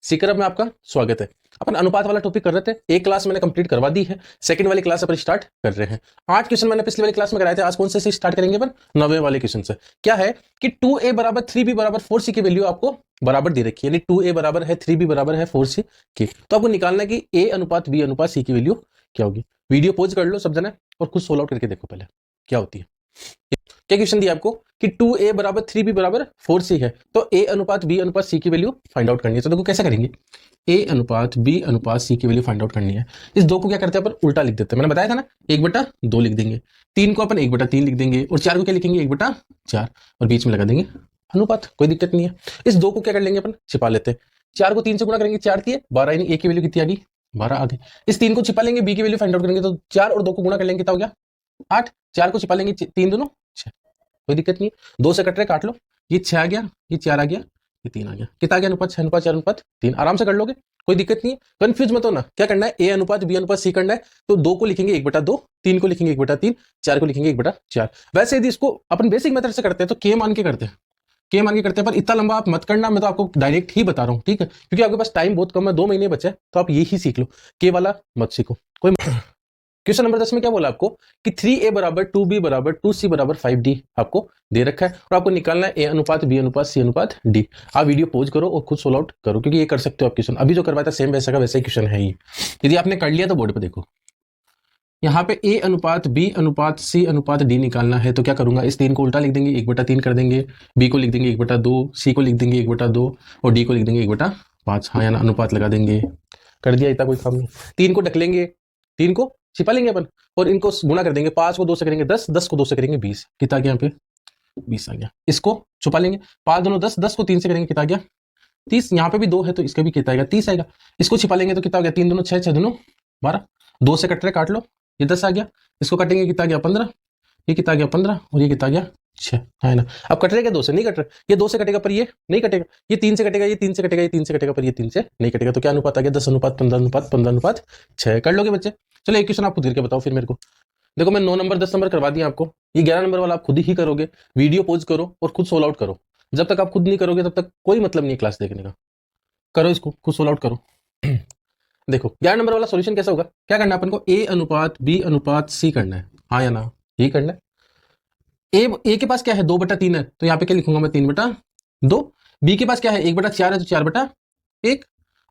सीकर में आपका स्वागत है। अपन अनुपात वाला टॉपिक कर रहे थे, एक क्लास मैंने कंप्लीट करवा दी है, सेकंड वाली क्लास अपन स्टार्ट कर रहे हैं। 8 क्वेश्चन मैंने पिछली वाली क्लास में कराए थे, आज कौन से स्टार्ट करेंगे अपन? 9वें वाले क्वेश्चन से। क्या है कि 2a बराबर 3b बराबर 4c की वैल्यू आपको बराबर दे रखी है, यानी 2a बराबर है 3b बराबर है 4c की। तो आपको निकालना है कि a अनुपात b अनुपात c की वैल्यू क्या होगी। वीडियो पॉज कर लो सब जने और खुद सोल्व आउट करके देखो पहले क्या होती है। क्या क्वेश्चन दिया आपको कि 2a बराबर 3b बराबर 4c है, तो a अनुपात b अनुपात c की वैल्यू फाइंड आउट करनी है। तो देखो कैसे करेंगे, a अनुपात b अनुपात c की वैल्यू फाइंड आउट करनी है। इस दो को क्या करते हैं अपन उल्टा लिख देते हैं, मैंने बताया था ना, 1/2 लिख देंगे, 3 को अपन 1/3 लिख देंगे और 4 को क्या लिखेंगे 1/4 और बीच में लगा देंगे अनुपात, कोई दिक्कत नहीं है। इस दो को क्या कर लेंगे अपन छिपा लेते हैं, 4 को 3 से गुणा करेंगे 4 3 12, यानी a की वैल्यू कितनी आ गई 12 आ गई। इस 3 को छिपा लेंगे, b की वैल्यू फाइंड आउट करेंगे, तो 4 और 2 को गुणा कर लेंगे कितना हो गया 8, 4 को छिपा लेंगे 3 दूनो 6, कोई दिक्कत नहीं है। 2 से कट रहे काट लो, ये 6 आ गया, ये 4 आ गया, ये 3 आ गया, कितना आ गया अनुपात 6 अनुपात 4 अनुपात 3, आराम से कर लोगे कोई दिक्कत नहीं है। कंफ्यूज मत होना, क्या करना है a अनुपात b अनुपात c करना है, तो 2 को लिखेंगे 1/2, 3 को लिखेंगे 1/3, 4 को लिखेंगे 1/4। वैसे यदि इसको अपन बेसिक मेथड से करते हैं तो k मान के करते हैं, के मान के करते हैं, पर इतना लंबा आप मत करना, मैं तो आपको डायरेक्ट ही बता रहा हूं, ठीक है, क्योंकि आपके पास टाइम बहुत कम है, 2 महीने बचे, तो आप यही सीख लो, के वाला मत सीखो कोई। क्वेश्चन नंबर 10 में क्या बोला आपको कि 3a बराबर 2b बराबर 2c बराबर 5d आपको दे रखा है और आपको निकालना है a अनुपात b अनुपात c अनुपात d। आप वीडियो पॉज करो और खुद सोल्व आउट करो, क्योंकि ये कर सकते हो आप क्वेश्चन, अभी जो करवाया था सेम वैसा का वैसा ही क्वेश्चन है ये। यदि आपने कर लिया तो बोर्ड पे देखो, यहाँ पे a अनुपात b अनुपात c अनुपात d निकालना है, तो क्या करूंगा, इस 3 को उल्टा लिख देंगे 1/3 कर देंगे, b को लिख देंगे 1/2, c को लिख देंगे 1/2 और d को लिख देंगे 1/5। हाँ या ना, अनुपात लगा देंगे, कर दिया, इतना कोई काम नहीं। 3 को ढक लेंगे, 3 को छिपा लेंगे अपन और इनको गुणा कर देंगे, 5 को 2 से करेंगे 10, 10 को 2 से करेंगे 20, कितना आ गया यहाँ पे 20 आ गया। इसको छुपा लेंगे, 5 दोनों 10, 10 को 3 से करेंगे कितना आ गया 30, यहाँ पे भी 2 है तो इसका भी कितना आएगा 30 आएगा। इसको छिपा लेंगे तो कितना हो गया 3 दोनों 6, 6 दोनों 12, 2 से कट रहे काट लो, ये 10 आ गया। इसको कटेंगे कितना आ गया 15, ये कितना आ गया 15 और ये कितना आ गया 6, है ना। अब कट रहे क्या 2 से नहीं कट रहे, ये 2 से कटेगा पर ये नहीं कटेगा, ये 3 से कटेगा, ये 3 से कटेगा, ये 3 से कटेगा पर ये 3 से नहीं कटेगा, तो क्या अनुपात आ गया 10 अनुपात 15 अनुपात 15 अनुपात 6। कर लोगे बच्चे? चलो एक क्वेश्चन आप खुद करके बताओ फिर मेरे को। देखो मैं 9 नंबर 10 नंबर करवा दिया आपको, ये 11 नंबर वाला आप खुद ही करोगे, वीडियो पॉज करो और खुद सोल्व आउट करो। जब तक आप खुद नहीं करोगे तब तक कोई मतलब नहीं है क्लास देखने का। करो इसको, खुद सोल्व आउट करो। देखो 11 नंबर वाला सॉल्यूशन कैसा होगा, क्या करना है अपन को, a अनुपात b अनुपात c करना है, हाँ या ना, यही करना है। a के पास क्या है 2/3 है, तो यहाँ पे क्या लिखूंगा मैं 3/2। b के पास क्या है 1/4 है तो 4/1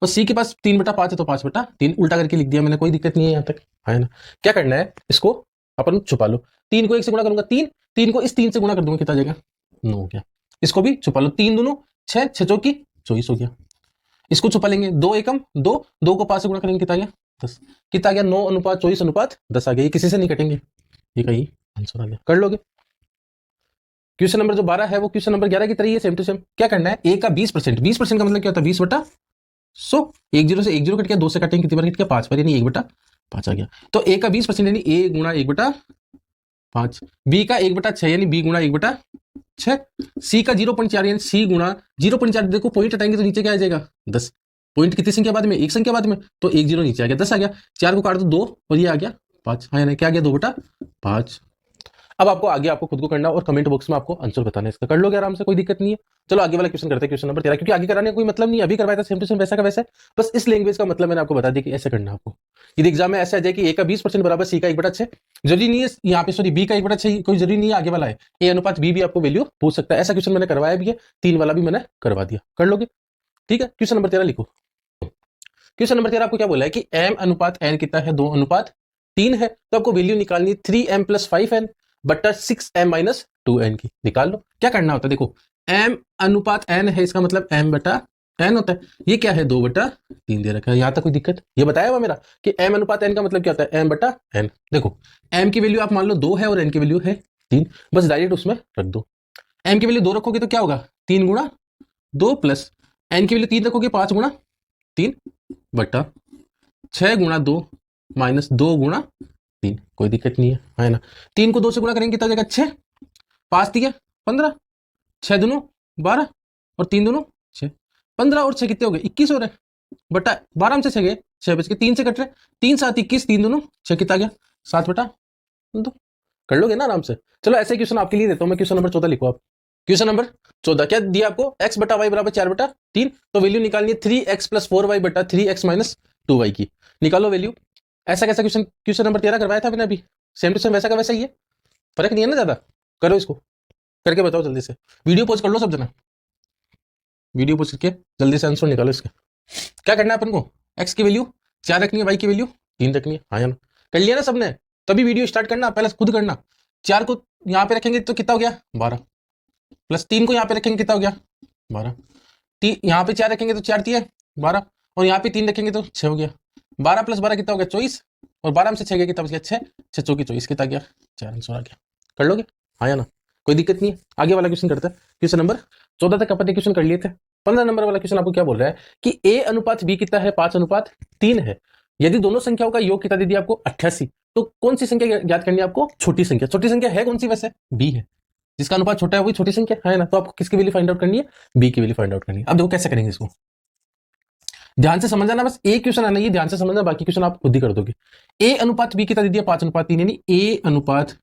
और c के पास 3/5 है तो 5/3, उल्टा करके लिख दिया मैंने, कोई दिक्कत नहीं है यहाँ तक, है ना। क्या करना है, इसको अपन छुपा लो, 3 को 1 से गुणा करूंगा 3, 3 को इस 3 से गुणा कर दूंगा, कितना आ जाएगा 9 हो गया। इसको भी छुपा लो, 3 दूनों 6, 6 चौकी 24 हो गया। इसको छुपा लेंगे, 2 एकम 2, 2 को 5 से गुणा करेंगे कितना आ गया 10, कितना आ गया 9 अनुपात 24 अनुपात 10 आ गया। ये किसी से नहीं कटेंगे, ये कहीं आंसर आ गया, कर लोगे। क्वेश्चन नंबर जो 12 है वो क्वेश्चन नंबर 11 की तरह ही है, सेम टू सेम। क्या करना है, a का 20%, 20% का मतलब क्या होता है 20/100, 1 0 से 1 0 कट गया, 2 से कटेंगे कितनी बार कट गया 5 बार, यानी 1/5 आ गया। तो a का 20% यानी a गुणा 1/5, b का 1/6 यानी b गुणा 1/6, c का 0.4 यानी c गुणा 0.4। देखो पॉइंट हटाएंगे तो नीचे क्या आ जाएगा 10, पॉइंट कितनी संख्या बाद में, एक संख्या बाद में, तो 1 0 नीचे आ गया 10 आ गया। 4 को काट दो 2 और ये आ गया 5, हाँ यानी क्या आ गया 2/5। अब आपको आगे आपको खुद को करना और कमेंट बॉक्स में आपको आंसर बताना है, इसका कर लोगे आराम से, कोई दिक्कत नहीं है। चलो आगे वाला क्वेश्चन करते हैं, क्वेश्चन नंबर 13, क्योंकि आगे कराने का कोई मतलब नहीं, अभी करवाया था सेम टू सेम वैसा का वैसा, बस इस लैंग्वेज का मतलब मैंने आपको बता दिया कि ऐसे करना है आपको। यदि एग्जाम में ऐसे आ जाए कि a का 20% बराबर c का 1/6, जरूरी नहीं है यहाँ पे, सॉरी b का 1/6, कोई जरूरी नहीं है आगे वाला है, a अनुपात b भी आपको वैल्यू पूछ सकता है, ऐसा क्वेश्चन मैंने करवाया भी है, 3 वाला भी मैंने करवा दिया, कर लोगे ठीक है। क्वेश्चन नंबर 13 लिखो। क्वेश्चन नंबर 13 आपको क्या बोला है कि m अनुपात n कितना है 2 अनुपात 3 है, तो आपको वैल्यू निकालनी है 3m + 5n बटा 6m - 2n की, निकाल लो। क्या करना होता है, देखो m अनुपात n है, इसका मतलब m/n होता है, ये क्या है 2/3 दे रखा है, यहां तक कोई दिक्कत, ये बताया हुआ मेरा कि m अनुपात n का मतलब क्या होता है m/n। देखो m की वैल्यू आप मान लो 2 है और n की वैल्यू है 3, बस डायरेक्ट उसमें रख दो। m की वैल्यू 2 रखोगे तो क्या होगा 3 × 2 प्लस n की वैल्यू 3 रखोगे 5 × 3 बटा 6 × 2 माइनस 2 × 3, कोई दिक्कत नहीं है ना। 3 को 2 से गुणा करेंगे कितना जाएगा 6, 5 दिया 15, 6 दूनों 12 और 3 दूनों 6, 15 और 6 कितने हो गए 21 हो रहे, बटा 12 में से 6 गए 6 बच के 3 से कट रहे, 3 7 21, 3 दूनों 6, कितना गया 7/2, कर लोगे ना आराम से। चलो ऐसे क्वेश्चन आपके लिए देता हूं मैं, क्वेश्चन नंबर 14 लिखो आप। क्वेश्चन नंबर 14 क्या दिया आपको, x बटा वाई बराबर 4/3, तो वैल्यू निकालनी है 3x प्लस 4y बटा 3x माइनस 2y की। निकालो वैल्यू। ऐसा कैसा क्वेश्चन, क्वेश्चन नंबर 13 करवाया था मैंने अभी, सेम टू सेम वैसा का वैसा ही है, फर्क नहीं है ना ज्यादा। करो इसको, करके बताओ जल्दी से, वीडियो पॉज कर लो सब जना, वीडियो पॉज करके जल्दी से आंसर निकालो इसका। क्या करना है अपन को, x की वैल्यू 4 रखनी है, y की वैल्यू 3 रखनी है, हाँ या ना, कर लिया ना सबने, तभी वीडियो स्टार्ट करना, पहले खुद करना। 4 को यहाँ पे रखेंगे तो कितना हो गया 12, प्लस 3 को यहाँ पे रखेंगे कितना हो गया 12, यहाँ पे 4 रखेंगे तो 4 3 12, और यहाँ पे 3 रखेंगे तो 6 हो गया, 12 प्लस 12 कितना हो गया 24, और 12 में से 6 गया कितना बच गया 6, 6 चौकी 24 कितना गया 4 आंसर आ गया। कर लोगे, हाँ या ना, कोई दिक्कत नहीं है। आगे वाला क्वेश्चन करते हैं, क्वेश्चन नंबर 14 तक अपन ने क्वेश्चन कर लिए थे। 15 नंबर वाला क्वेश्चन आपको क्या बोल रहा है कि a अनुपात b कितना है 5:3 है, यदि दोनों संख्याओं का योग कितना दे दिया आपको 88, तो कौन सी संख्या ज्ञात करनी है आपको, छोटी संख्या। छोटी संख्या है कौन सी वैसे, b है, जिसका अनुपात छोटा है वही छोटी संख्या है ना, तो आपको किसकी वैल्यू फाइंड आउट करनी है, b की वैल्यू फाइंड आउट करनी है। अब देखो कैसे करेंगे इसको, ध्यान से समझ जाना, बस एक क्वेश्चन आना, ये ध्यान से समझना, बाकी क्वेश्चन आप खुद ही कर दोगे। a अनुपात b कितना दे दिया 5:3, यानी a अनुपात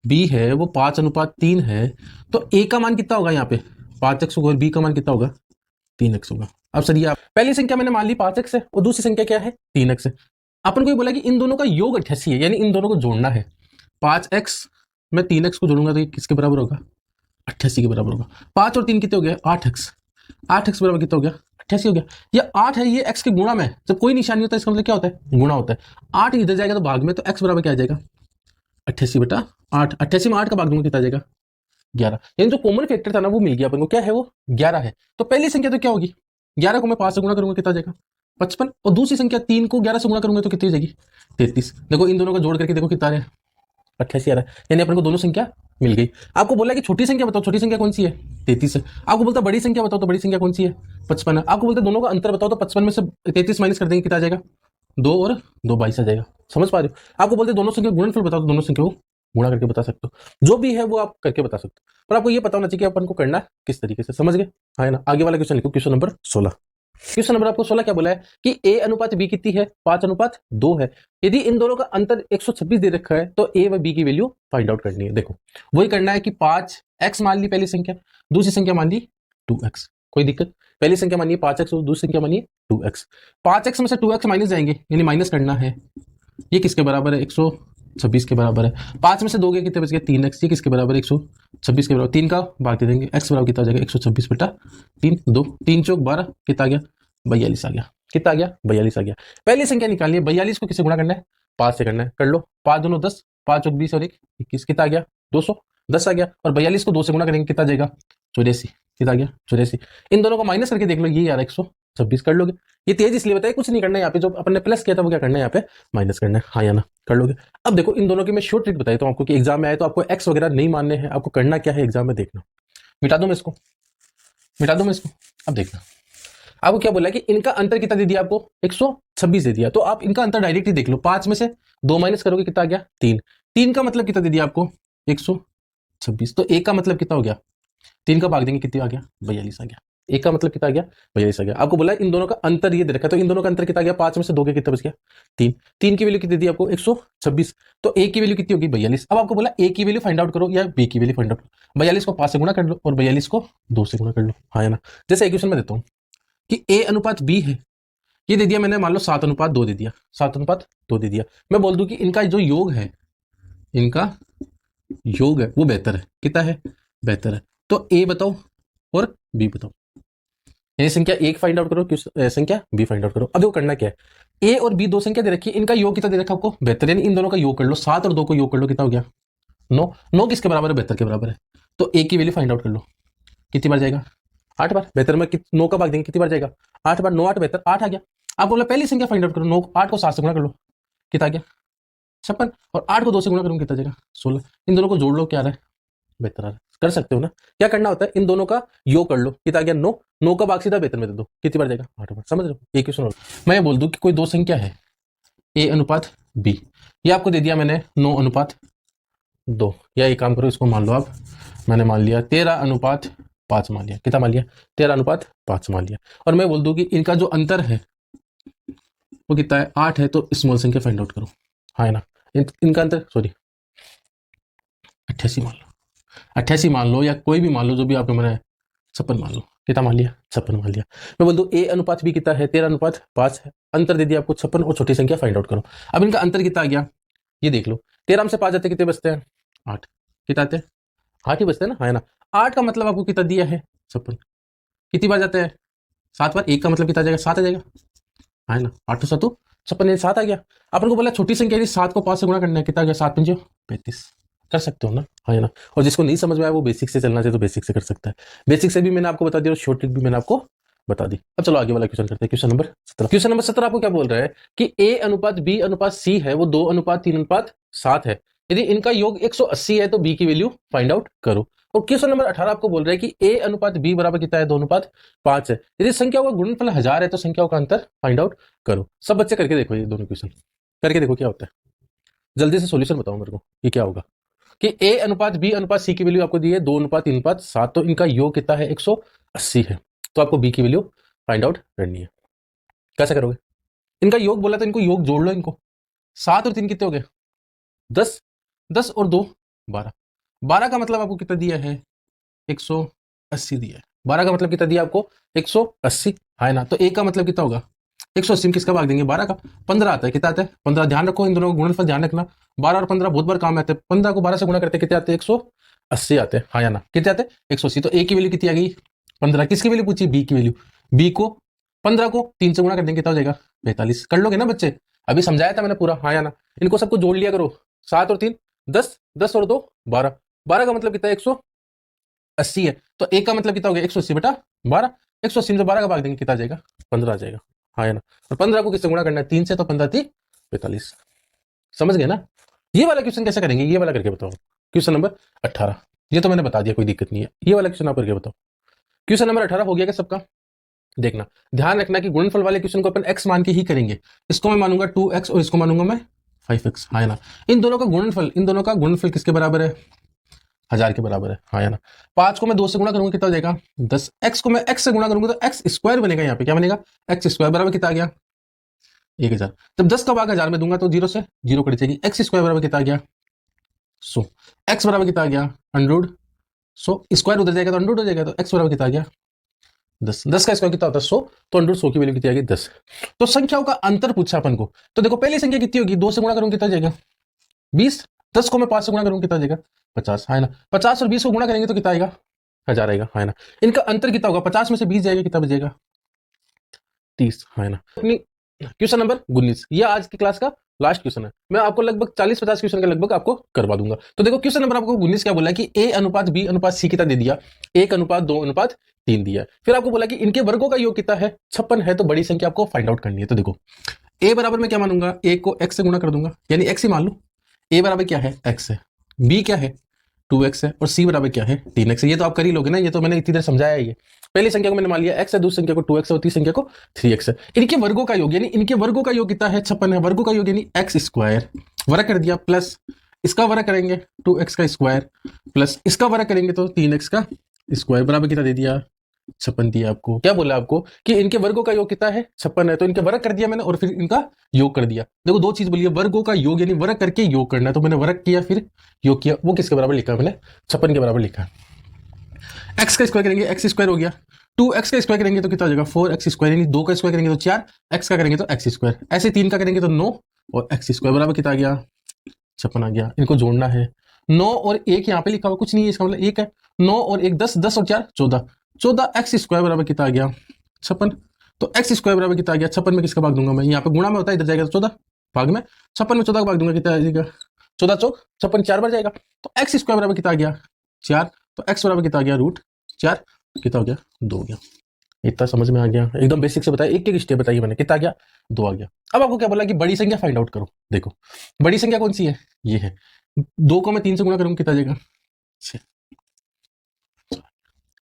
b है वो 5:3 है, तो a का मान कितना होगा यहाँ पे 5x होगा, और b का मान कितना होगा 3x होगा। अब सर ये आप पहली संख्या मैंने मान ली 5x है, और दूसरी संख्या क्या है 3x है। अपन को ये बोला कि इन दोनों का योग 88 है, यानी इन दोनों को जोड़ना है। 5x में 3x को जोड़ूंगा तो ये किसके बराबर होगा 88 के बराबर होगा। 5 और 3 कितने हो गए 8x, 8x बराबर कितना हो गया 88 हो गया। ये 8 है, ये x के गुणा में, जब कोई निशानी होता है इसका मतलब क्या होता है गुणा होता है। 8 इधर जाएगा तो भाग में, तो x बराबर क्या आ जाएगा 88/8, 88 में 8 का भाग दूंगा कितना आ जाएगा 11, यानी जो कॉमन फैक्टर था ना वो मिल गया अपन को, क्या है वो 11 है। तो पहली संख्या तो क्या होगी 11 को मैं 5 से गुणा करूंगा कितना आ जाएगा 55, और दूसरी संख्या 3 को 11 से गुणा करूंगा तो कितनी हो जाएगी 33। देखो इन दोनों को जोड़ करके देखो कितना आ रहा है 88 आ रहा है, यानी अपन को दोनों संख्या मिल गई। आपको बोला कि छोटी संख्या बताओ, छोटी संख्या कौन सी है 33 है। आपको बोलता बड़ी संख्या बताओ, तो बड़ी संख्या कौन सी है 55 है। आपको बोलते दोनों का अंतर बताओ, तो 55 में से 33 माइनस कर देंगे कितना आ जाएगा 2 और 2 22 आ जाएगा। समझ पा रहे हो। आपको बोलते दोनों संख्या गुणनफल बताओ, तो दोनों संख्या को गुणा करके बता सकते हो, जो भी है वो आप करके बता सकते हो, पर आपको ये पता होना चाहिए कि अपन को करना किस तरीके से। समझ गए, हाँ ना। आगे वाला क्वेश्चन लिखो, क्वेश्चन नंबर 16। क्वेश्चन नंबर आपको 16 क्या बोला है कि a अनुपात b कितनी है 5:2 है, यदि इन दोनों का अंतर 126 दे रखा है, तो a व b की वैल्यू फाइंड आउट करनी है। देखो वही करना है कि 5x मान ली पहली संख्या, दूसरी संख्या मान ली 2x, कोई दिक्कत। पहली संख्या मानिए 5x और दूसरी संख्या मानिए 2x। 5x में से 2x माइनस जाएंगे, यानी माइनस करना है। ये किसके बराबर है 126 के बराबर है। 5 में से 2 गए कितने बच गए 3x, ये किसके बराबर है 126 के बराबर। 3 का भाग दे देंगे, x बराबर कितना आ जाएगा 126/3, 2 3 चौक 12 कितना आ गया 42 आ गया। कितना आ गया 42 आ गया। पहली संख्या निकालनी है, 42 को किससे गुणा करना है 5 से करना है, कर लो। 5 दूनो 10, 5 चौक 20 और 1 21, कितना आ गया 210 आ गया। और 42 को 2 से गुणा करेंगे कितना आ जाएगा 84, कितना आ गया 84। इन दोनों को माइनस करके देख लो, ये यार 126 कर लोगे। ये तेज इसलिए बताया, कुछ नहीं करना है यहाँ पे, जो अपन ने प्लस किया था वो क्या करना है यहाँ पे माइनस करना है, हाँ या ना, कर लोगे। अब देखो इन दोनों की मैं शॉर्ट ट्रिक बताई तो आपको कि एग्जाम में आए तो आपको एक्स वगैरह नहीं मानने हैं, आपको करना क्या है एग्जाम में देखना। मिटा दो मैं इसको, मिटा दो मैं इसको। अब देखना आपको क्या बोला कि इनका अंतर कितना दे दिया आपको 126 दे दिया, तो आप इनका अंतर डायरेक्ट ही देख लो। 5 में से 2 माइनस करोगे कितना आ गया 3, 3 का मतलब कितना दे दिया आपको 126, तो 1 का मतलब कितना हो गया 3 का भाग देंगे कितना आ गया 42 आ गया। 1 का मतलब कितना आ गया 42 आ गया। आपको बोला इन दोनों का अंतर ये दे रखा है, तो इन दोनों का अंतर कितना आ गया 5 में से 2 के कितना बच गया 3, 3 की वैल्यू कितनी दी आपको 126, तो a की वैल्यू कितनी होगी 42। अब आपको बोला a की वैल्यू फाइंड आउट करो या b की वैल्यू फाइंड आउट करो। 42 को 5 से गुणा कर लो और 42 को 2 से गुणा कर लो, हाँ या ना। जैसे इक्वेशन में देता हूँ कि a अनुपात b है, ये दे दिया मैंने, मान लो 7:2 दे दिया, 7:2 दे दिया। मैं बोल दूं कि इनका जो योग है, इनका योग है वो बेहतर है, कितना है बेहतर है, तो a बताओ और b बताओ। यानी संख्या 1 फाइंड आउट करो, संख्या b फाइंड आउट करो। अब देखो करना क्या है, a और b दो संख्या दे रखी है, इनका योग कितना दे रखा है आपको बेहतर, यानी इन दोनों का योग कर लो। 7 और 2 को योग कर लो, कितना हो गया 9, 9 किसके बराबर है बेहतर के बराबर है, तो a की वैल्यू फाइंड आउट कर लो। कितनी बार जाएगा 8 बार। बेहतर में 9 का भाग देंगे कितनी बार जाएगा 8 बार, 9 8 बेहतर 8 आ गया। आप बोला पहली संख्या फाइंड आउट करो, 9 8 को 7 से गुणा कर लो, कितना आ गया 56, और 8 को 2 से गुणा करूंगा कितना जाएगा 16। इन दोनों को जोड़ लो, क्या आ रहा है बेहतर आ रहा है। कर सकते हो ना, क्या करना होता है इन दोनों का योग कर लो, कितना आ गया 9, 9 का भाग सीधा बेहतर में दे दो, कितनी बार जाएगा 8 बार। समझ रहे हो। एक क्वेश्चन और मैं बोल दूं कि कोई दो संख्या है a अनुपात b, ये आपको दे दिया मैंने 9:2, या एक काम करो इसको मान लो आप, मैंने मान लिया 13:5 मान लिया, कितना मान लिया 13:5 मान लिया। और मैं बोल दूं कि इनका जो अंतर है वो कितना है 8 है, तो स्मॉल संख्या फाइंड आउट करो, हाँ है ना। इनका अंतर सॉरी 88 मान लो, 88 मान लो या कोई भी मान लो, जो भी आपको मैंने 56 मान लो, कितना मान लिया 56 मान लिया। मैं बोल दूं ए अनुपात बी कितना है 13:5 है, अंतर दे दिया आपको 56 और छोटी संख्या फाइंड आउट करो। अब इनका अंतर कितना आ गया ये देख लो, 13 से 5 जाते कितने बचते हैं 8, कितना आते हैं 8 ही बचते हैं ना, है ना। 8 का मतलब आपको कितना दिया है 56, कितनी बार जाते हैं 7 बार, 1 का मतलब कितना आ जाएगा 7 आ जाएगा, है ना। 8 7 56 7 आ गया। अपन को बोला छोटी संख्या यदि 7 को 5 से गुणा करना है, कितना आ गया 7 5 35, कर सकते हो ना, है ना। और जिसको नहीं समझ में आया वो बेसिक से चलना चाहिए तो बेसिक से कर सकता है। बेसिक से भी मैंने आपको बता दिया और शॉर्ट ट्रिक भी मैंने आपको बता दी। अब चलो आगे वाला क्वेश्चन करते हैं, क्वेश्चन नंबर 17। क्वेश्चन नंबर 17 आपको क्या बोल रहा है कि ए अनुपात बी अनुपात सी है, वो 2:3:7 है। यदि इनका योग 180 है तो बी की वैल्यू फाइंड आउट करो। और क्वेश्चन नंबर 18 आपको बोल रहा है कि ए अनुपात बी बराबर कितना है 2:5 है। यदि संख्याओं का गुणनफल 1000 है तो संख्याओं का अंतर फाइंड आउट करो। सब बच्चे करके देखो, ये दोनों क्वेश्चन करके देखो क्या होता है। जल्दी से सॉल्यूशन बताओ मेरे को, ये क्या होगा कि ए अनुपात बी अनुपात सी की वैल्यू आपको दी है 2:3:7, तो इनका योग कितना है 180 है, तो आपको बी की वैल्यू फाइंड आउट करनी है। कैसे करोगे, इनका योग बोला तो इनको योग जोड़ लो, इनको 7 और 3 कितने हो गए 10, 10 और 2 12, 12 का मतलब आपको कितना दिया है 180 दिया है। 12 का मतलब कितना दिया आपको 180, है ना। तो ए का मतलब कितना होगा 180 में किसका भाग देंगे 12 का, 15 आता है, कितना आता है 15। ध्यान रखो इन दोनों का गुणनफल ध्यान रखना, 12 और 15 बहुत बार काम आते हैं। 15 को 12 से गुणा करते कितने आते हैं 180 आते हैं, हाँ या ना, कितने आते हैं 180। तो ए की वैल्यू कितनी आ गई 15, किसकी वैल्यू पूछी बी की वैल्यू, बी को 15 को 3 से गुणा कर देंगे कितना हो जाएगा 45। कर लोगे ना बच्चे, अभी समझाया था मैंने पूरा, हाँ या ना। इनको सबको जोड़ लिया करो, 7 और 3 10, 10 और 2 12, 12 का मतलब कितना है 180 है, तो ए का मतलब कितना हो गया 180 बेटा 12, 180 से 12 का भाग देंगे कितना आ जाएगा 15 आ जाएगा, हाँ है ना। और 15 को किससे गुणा करना है 3 से, तो 15 3 45। समझ गए ना। ये वाला क्वेश्चन कैसे करेंगे, ये वाला करके बताओ। क्वेश्चन नंबर 18, ये तो मैंने बता दिया कोई दिक्कत नहीं है, ये वाला क्वेश्चन आप करके बताओ। क्वेश्चन नंबर 18 हो गया क्या सबका। देखना ध्यान रखना कि गुणनफल वाले क्वेश्चन को अपन x मान के ही करेंगे। इसको मैं मानूंगा 2x और इसको मानूंगा मैं 5x, हाँ ना। इन दोनों का गुणनफल किसके बराबर है 1000 के बराबर है, हाँ या ना। 5 को मैं 2 से गुणा करूंगा कितना हो जाएगा 10, x को मैं x से गुणा करूंगा तो x स्क्वायर बनेगा, यहाँ पे क्या बनेगा x स्क्वायर बराबर कितना आ गया 1000। जब 10 का भाग 1000 में दूंगा तो 0 से 0 कट जाएगी, x स्क्वायर बराबर कितना आ गया 100, x बराबर कितना आ गया 100, 100 स्क्वायर उधर जाएगा तो 100 हो जाएगा, तो x बराबर कितना आ गया 10, 10 का स्क्वायर कितना होता है 100, तो 100 की वैल्यू कितनी आ गई 10। तो संख्याओं का अंतर पूछा अपन को, तो देखो पहली संख्या कितनी होगी 2 से गुणा करूंगा कितना जाएगा 20, 10 को मैं 5 से गुणा करूंगा कितना जाएगा 50, है ना। 50 और 20 को गुणा करेंगे तो कितना आएगा 1000 आएगा, है ना। इनका अंतर कितना होगा 50 में से 20 जाएगा कितना बचेगा 30, है ना। अपनी क्वेश्चन नंबर 19, ये आज की क्लास का लास्ट क्वेश्चन है। मैं आपको लगभग 40-50 क्वेश्चन के लगभग आपको करवा दूंगा। तो देखो क्वेश्चन नंबर आपको 19 क्या बोला है कि ए अनुपात बी अनुपात सी कितना दे दिया, 1:2:3 दिया। फिर आपको बोला कि इनके वर्गों का योग कितना है 56 है, तो बड़ी संख्या आपको फाइंड आउट करनी है। तो देखो ए बराबर मैं क्या मानूंगा, ए को एक्स से गुणा कर दूंगा, यानी एक्स ही मान लो। ए बराबर क्या है एक्स है, बी क्या है 2x है, और सी बराबर क्या है 3x है। ये तो आप कर ही लोगे ना, ये तो मैंने इतनी देर समझाया ही है। पहली संख्या को मैंने मान लिया x है, दूसरी संख्या को 2x है और तीसरी संख्या को 3x है। इनके वर्गों का योग, यानी इनके वर्गों का योग कितना है 56 है। वर्गों का योग यानी एक्स स्क्वायर वर्ग कर दिया, प्लस इसका वर्ग करेंगे 2x का स्क्वायर, प्लस इसका वर्ग करेंगे तो 3x का स्क्वायर बराबर कितना दे दिया 56 दिया। आपको क्या बोला आपको कि इनके वर्गों का योग कितना है 56 है, तो इनके वर्ग कर दिया मैंने और फिर इनका योग कर दिया। देखो दो चीज बोली है, वर्गों का योग यानी वर्ग करके योग करना है, तो मैंने वर्ग किया फिर योग किया। वो किसके बराबर लिखा मैंने 56 के बराबर लिखा। एक्स का स्क्वायर करेंगे एक्स स्क्वायर हो गया, 2x का स्क्वायर करेंगे तो कितना हो जाएगा 4x स्क्वायर, यानी 2 का स्क्वायर करेंगे तो 4, x का करेंगे तो x स्क्वायर, ऐसे 3 का करेंगे तो 9 और x स्क्वायर बराबर कितना आ गया 56 आ गया। इनको जोड़ना है, 9 और 1 यहाँ पे लिखा हुआ कुछ नहीं है, इसका मतलब 1 है, 9 और 1 10, 10 और 4 14, 14 एक्स स्क्वायर बराबर कितना आ गया 56। तो एक्स स्क्वायर बराबर कितना आ गया 56 में किसका भाग दूंगा मैं, यहाँ पे गुणा में होता है इधर जाएगा तो 14 भाग में 56 में 14 का भाग दूंगा कितना आ जाएगा 14 चौक 56 4 बार जाएगा, तो एक्स स्क्वायर बराबर कितना आ गया 4, तो एक्स बराबर कितना आ गया √4, कितना हो गया 2 हो गया। इतना समझ में आ गया, एकदम बेसिक से बताया, एक एक स्टेप बताइए मैंने, कितना आ गया 2 आ गया। अब आपको क्या बोला कि बड़ी संख्या फाइंड आउट करो। देखो बड़ी संख्या कौन सी है, ये है, 2 को मैं 3 से गुणा करूंगा कितना आ जाएगा 6,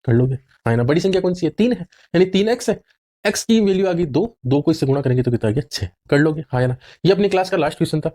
कर लोगे, हाँ ना। बड़ी संख्या कौन सी है 3 है, यानी 3x है, x की वैल्यू आ गई 2, 2 को इससे गुणा करेंगे तो कितना आ गया 6, कर लोगे, हाँ ना। ये अपनी क्लास का लास्ट क्वेश्चन था।